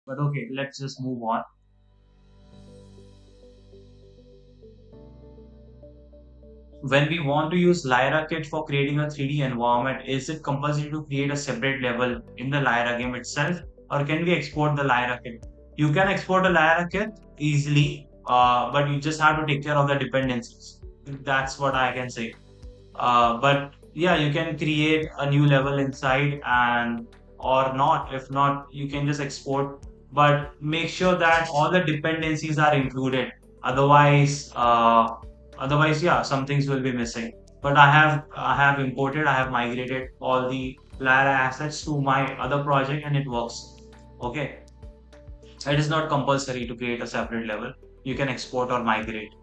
But okay, let's just move on. When we want to use Lyra Kit for creating a 3D environment, is it compulsory to create a separate level in the Lyra game itself, or can we export the Lyra Kit? You can export the Lyra Kit easily, but you just have to take care of the dependencies. That's what I can say. But yeah, you can create a new level inside and or not. If not, you can just export. But make sure that all the dependencies are included. Otherwise, yeah, some things will be missing. But I have imported, I have migrated all the Lyra assets to my other project, and it works. Okay, it is not compulsory to create a separate level. You can export or migrate.